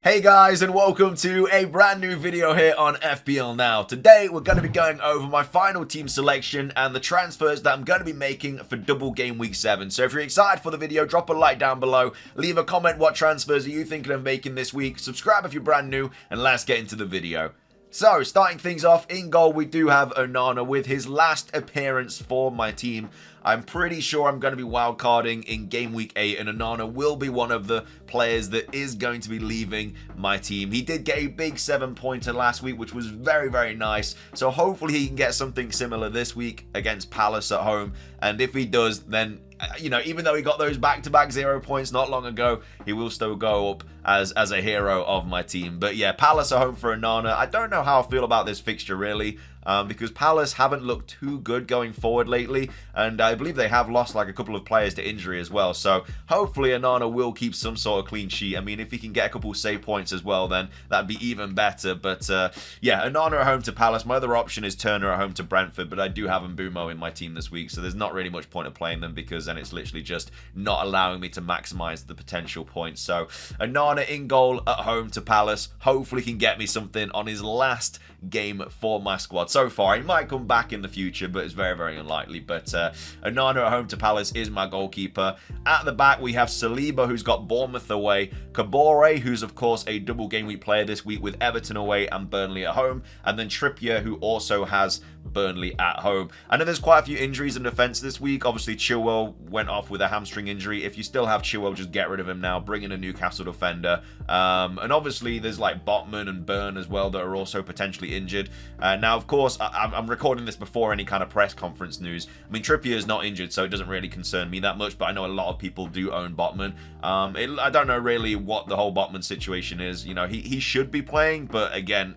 Hey guys, and welcome to a brand new video here on FPL Now. Today we're going to be going over my final team selection and the transfers that I'm going to be making for Double Game Week 7. So if you're excited for the video, drop a like down below, leave a comment what transfers are you thinking of making this week, subscribe if you're brand new, and let's get into the video. So, starting things off, in goal we do have Onana with his last appearance for my team. I'm pretty sure I'm going to be wildcarding in Game Week 8, and Onana will be one of the players that is going to be leaving my team. He did get a big 7-pointer last week, which was very, very nice. So hopefully he can get something similar this week against Palace at home. And if he does, then, you know, even though he got those back-to-back 0 points not long ago, he will still go up as a hero of my team. But yeah, Palace at home for Onana. I don't know how I feel about this fixture, really. Because Palace haven't looked too good going forward lately, and I believe they have lost like a couple of players to injury as well. So hopefully Onana will keep some sort of clean sheet. I mean, if he can get a couple of save points as well, then that'd be even better. But yeah, Onana at home to Palace. My other option is Turner at home to Brentford, but I do have Mbeumo in my team this week, so there's not really much point of playing them because then it's literally just not allowing me to maximize the potential points. So Onana in goal at home to Palace. Hopefully he can get me something on his last game for my squad. So far, he might come back in the future, but it's very, very unlikely. But Onana at home to Palace is my goalkeeper. At the back, we have Saliba, who's got Bournemouth away. Kabore, who's of course a double game week player this week with Everton away and Burnley at home. And then Trippier, who also has Burnley at home. I know there's quite a few injuries in defence this week. Obviously, Chilwell went off with a hamstring injury. If you still have Chilwell, just get rid of him now. Bring in a Newcastle defender. And obviously, there's like Botman and Burn as well that are also potentially injured. Now, of course, I'm recording this before any kind of press conference news. I mean, Trippier is not injured, so it doesn't really concern me that much, but I know a lot of people do own Botman. I don't know really what the whole Botman situation is. You know, he should be playing, but again,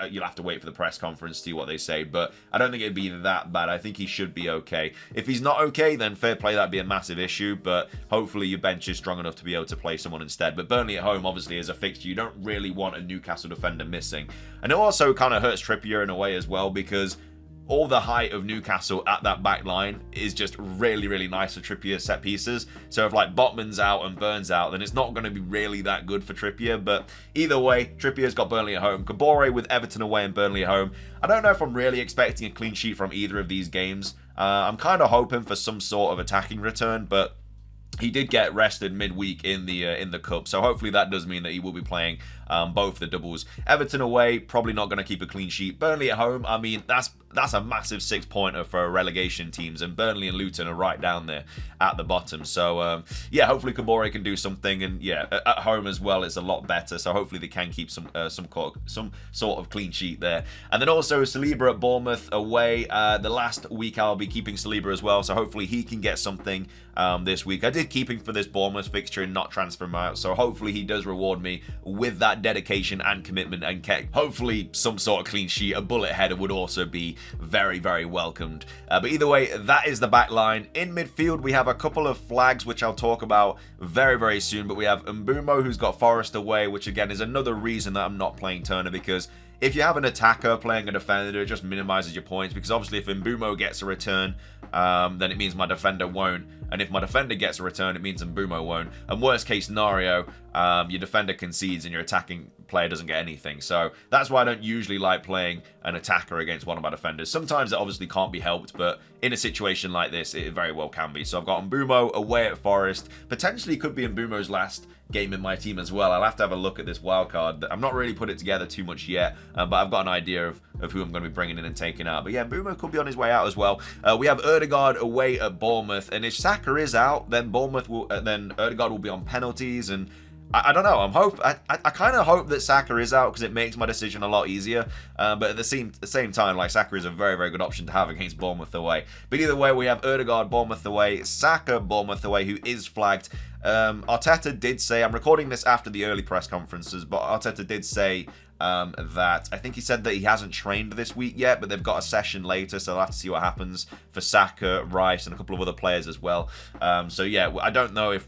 you'll have to wait for the press conference to see what they say, but I don't think it'd be that bad. I think he should be okay. If he's not okay, then fair play, that'd be a massive issue, but hopefully your bench is strong enough to be able to play someone instead. But Burnley at home, obviously, is a fixture. You don't really want a Newcastle defender missing. And it also kind of hurts Trippier in a way as well, because all the height of Newcastle at that back line is just really, really nice for Trippier set pieces. So if like Botman's out and Burns out, then it's not going to be really that good for Trippier. But either way, Trippier's got Burnley at home. Kabore with Everton away and Burnley at home. I don't know if I'm really expecting a clean sheet from either of these games. I'm kind of hoping for some sort of attacking return, but he did get rested midweek in the cup, so hopefully that does mean that he will be playing both the doubles. Everton away, probably not going to keep a clean sheet. Burnley at home, I mean, that's a massive 6-pointer for relegation teams, and Burnley and Luton are right down there at the bottom. So yeah, hopefully Kabore can do something, and yeah, at home as well, it's a lot better. So hopefully they can keep some sort of clean sheet there. And then also Saliba at Bournemouth away. The last week I'll be keeping Saliba as well, so hopefully he can get something this week. I did keep him for this Bournemouth fixture and not transfer him out, so hopefully he does reward me with that dedication and commitment, and hopefully some sort of clean sheet. A bullet header would also be very, very welcomed. But either way, that is the back line. In midfield, we have a couple of flags, which I'll talk about very, very soon. But we have Mbeumo, who's got Forest away, which again is another reason that I'm not playing Turner, because if you have an attacker playing a defender, it just minimizes your points, because obviously if Mbeumo gets a return, then it means my defender won't. And if my defender gets a return, it means Mbeumo won't. And worst case scenario, your defender concedes and your attacking player doesn't get anything. So that's why I don't usually like playing an attacker against one of my defenders. Sometimes it obviously can't be helped, but in a situation like this, it very well can be. So I've got Mbeumo away at Forest. Potentially could be Mbeumo's last game in my team as well. I'll have to have a look at this wildcard. I'm not really put it together too much yet, but I've got an idea of who I'm going to be bringing in and taking out. But yeah, Mbeumo could be on his way out as well. We have Ødegaard away at Bournemouth, and if Saka is out, then then Ødegaard will be on penalties, and I don't know. I kind of hope that Saka is out because it makes my decision a lot easier. But at the same time, like, Saka is a very, very good option to have against Bournemouth away. But either way, we have Ødegaard, Bournemouth away, Saka, Bournemouth away, who is flagged. Arteta did say, I'm recording this after the early press conferences, but Arteta did say that I think he said that he hasn't trained this week yet, but they've got a session later, so they'll have to see what happens for Saka, Rice, and a couple of other players as well. So yeah, I don't know if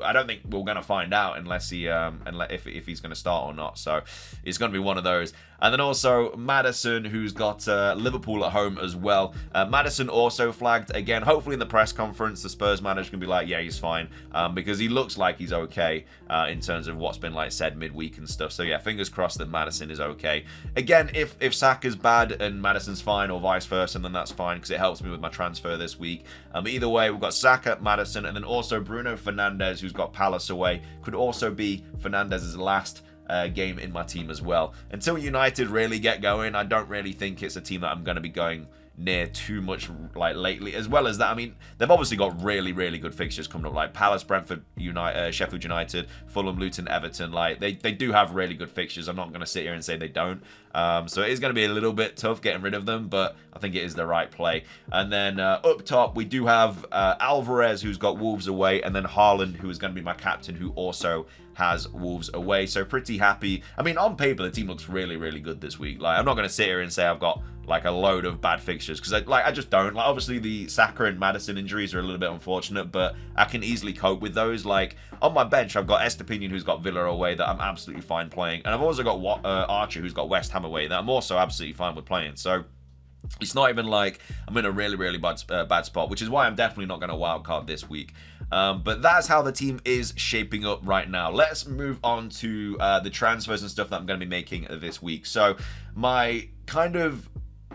I don't think we're going to find out unless he if he's going to start or not. So it's going to be one of those. And then also Maddison, who's got Liverpool at home as well. Maddison also flagged again. Hopefully in the press conference, the Spurs manager can be like, yeah, he's fine, because he looks like he's okay in terms of what's been like said midweek and stuff. So yeah, fingers crossed that Maddison is okay. Again, if Saka's bad and Maddison's fine, or vice versa, then that's fine because it helps me with my transfer this week. Either way, we've got Saka, Maddison, and then also Bruno Fernandes, who's got Palace away. Could also be Fernandez's last game in my team as well. Until United really get going, I don't really think it's a team that I'm going to be going near too much like lately. As well as that, I mean, they've obviously got really good fixtures coming up, like Palace, Brentford, Sheffield United, Fulham, Luton, Everton. Like they do have really good fixtures. I'm not going to sit here and say they don't. So it is going to be a little bit tough getting rid of them, but I think it is the right play. And then up top, we do have Alvarez, who's got Wolves away, and then Haaland, who is going to be my captain, who also has Wolves away. So pretty happy. I mean, on paper, the team looks really good this week. Like, I'm not going to sit here and say I've got like a load of bad fixtures, because I just don't. Like, obviously the Saka and Maddison injuries are a little bit unfortunate, but I can easily cope with those. Like, on my bench, I've got Estepinian, who's got Villa away, that I'm absolutely fine playing, and I've also got Archer, who's got West Ham away, that I'm also absolutely fine with playing. So it's not even like I'm in a really bad spot, which is why I'm definitely not going to wildcard this week. But that's how the team is shaping up right now. Let's move on to the transfers and stuff that I'm going to be making this week. So my kind of,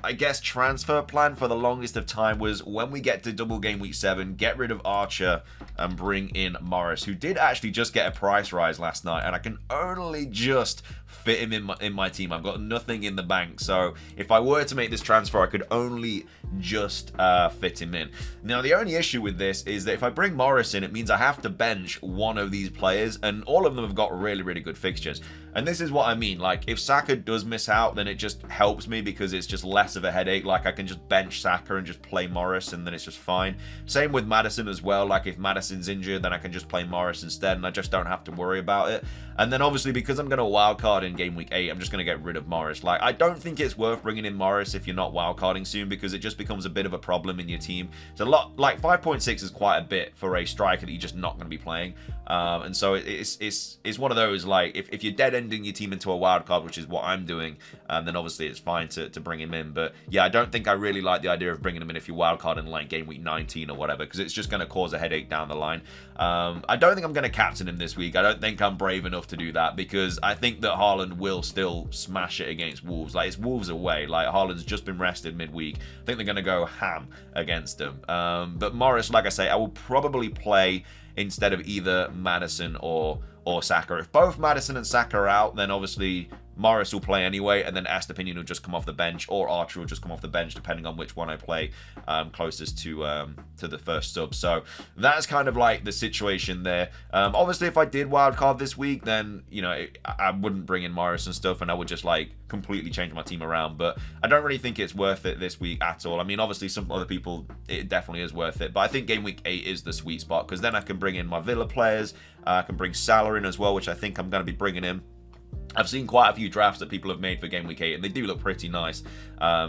I guess, transfer plan for the longest of time was, when we get to double game week 7, get rid of Archer and bring in Morris, who did actually just get a price rise last night, and I can only just fit him in my team. I've got nothing in the bank, so if I were to make this transfer, I could only just fit him in. Now, the only issue with this is that if I bring Morris in, it means I have to bench one of these players, and all of them have got really good fixtures. And this is what I mean. Like, if Saka does miss out, then it just helps me because it's just less of a headache. Like, I can just bench Saka and just play Morris, and then it's just fine. Same with Maddison as well. Like, if Maddison's injured, then I can just play Morris instead, and I just don't have to worry about it. And then obviously, because I'm going to wildcard in game week 8, I'm just going to get rid of Morris. Like, I don't think it's worth bringing in Morris if you're not wildcarding soon, because it just becomes a bit of a problem in your team. It's a lot. Like, 5.6 is quite a bit for a striker that you're just not going to be playing. And so it's one of those, like, if you're dead ending your team into a wild card, which is what I'm doing, then obviously it's fine to bring him in. But yeah, I don't think I really like the idea of bringing him in if you wild card in like game week 19 or whatever, because it's just going to cause a headache down the line. I don't think I'm going to captain him this week. I don't think I'm brave enough to do that, because I think that Haaland will still smash it against Wolves. Like, it's Wolves away. Like, Haaland's just been rested midweek. I think they're going to go ham against him. But Morris, like I say, I will probably play instead of either Maddison or Saka. If both Maddison and Saka are out, then obviously Morris will play anyway, and then Estepinian will just come off the bench, or Archer will just come off the bench, depending on which one I play closest to the first sub. So that's kind of like the situation there. Obviously, if I did wildcard this week, then, you know, I wouldn't bring in Morris and stuff, and I would just like completely change my team around. But I don't really think it's worth it this week at all. I mean, obviously some other people, it definitely is worth it, but I think game week 8 is the sweet spot, because then I can bring in my Villa players. I can bring Salah in as well, which I think I'm going to be bringing in. I've seen quite a few drafts that people have made for game week 8, and they do look pretty nice.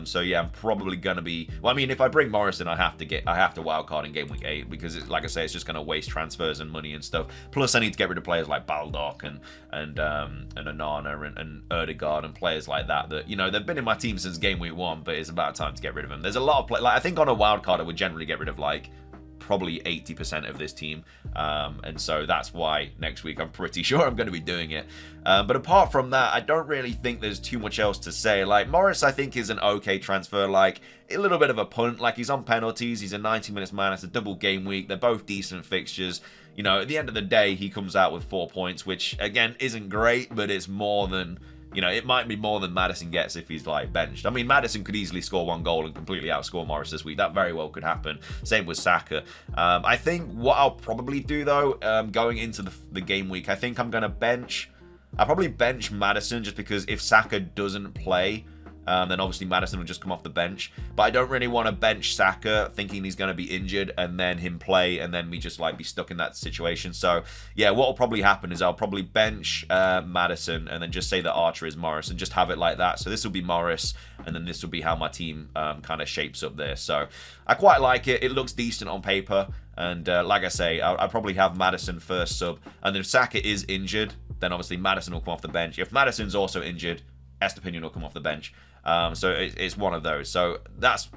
So yeah, I'm probably going to be, well, I mean, if I bring Morrison, I have to wildcard in game week 8, because it's, like I say, it's just going to waste transfers and money and stuff. Plus, I need to get rid of players like Baldock and Onana and Ødegaard and players like that, you know, they've been in my team since game week 1, but it's about time to get rid of them. There's a lot of like, I think on a wildcard, I would generally get rid of like probably 80% of this team, and so that's why next week I'm pretty sure I'm going to be doing it. But apart from that, I don't really think there's too much else to say. Like, Morris, I think, is an okay transfer. Like, a little bit of a punt. Like, he's on penalties, he's a 90 minutes man, it's a double game week, they're both decent fixtures. You know, at the end of the day, he comes out with 4 points, which again isn't great, but it's more than, you know, it might be more than Maddison gets if he's, like, benched. I mean, Maddison could easily score 1 goal and completely outscore Morris this week. That very well could happen. Same with Saka. I think what I'll probably do, though, going into the game week, I think I'm going to bench... I'll probably bench Maddison, just because if Saka doesn't play, Then obviously Maddison will just come off the bench. But I don't really want to bench Saka thinking he's going to be injured and then him play and then me just like be stuck in that situation. So yeah, what will probably happen is I'll probably bench Maddison and then just say that Archer is Morris and just have it like that. So this will be Morris and then this will be how my team kind of shapes up there. So I quite like it. It looks decent on paper. And like I say, I'll probably have Maddison first sub. And then if Saka is injured, then obviously Maddison will come off the bench. If Maddison's also injured, Estepinian will come off the bench. So it's one of those. So that's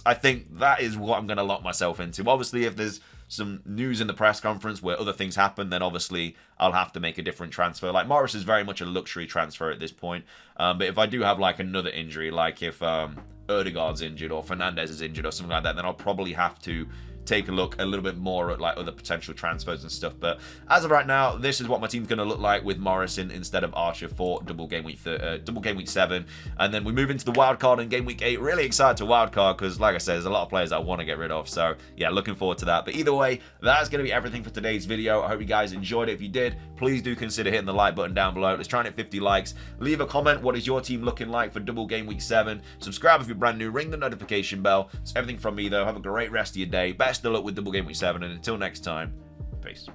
I think that is what I'm going to lock myself into. Obviously, if there's some news in the press conference where other things happen, then obviously I'll have to make a different transfer. Like Morris is very much a luxury transfer at this point. But if I do have like another injury, like if Ødegaard's injured or Fernandez is injured or something like that, then I'll probably have to take a look a little bit more at like other potential transfers and stuff. But as of right now, this is what my team's going to look like with Morrison instead of Archer for double game week 7. And then we move into the wildcard in game week 8. Really excited to wildcard because, like I said, there's a lot of players I want to get rid of. So yeah, looking forward to that. But either way, that's going to be everything for today's video. I hope you guys enjoyed it. If you did, please do consider hitting the like button down below. Let's try and hit 50 likes. Leave a comment. What is your team looking like for double game week 7? Subscribe if you're brand new. Ring the notification bell. It's everything from me though. Have a great rest of your day. Best of luck with double game week 7, and until next time, peace.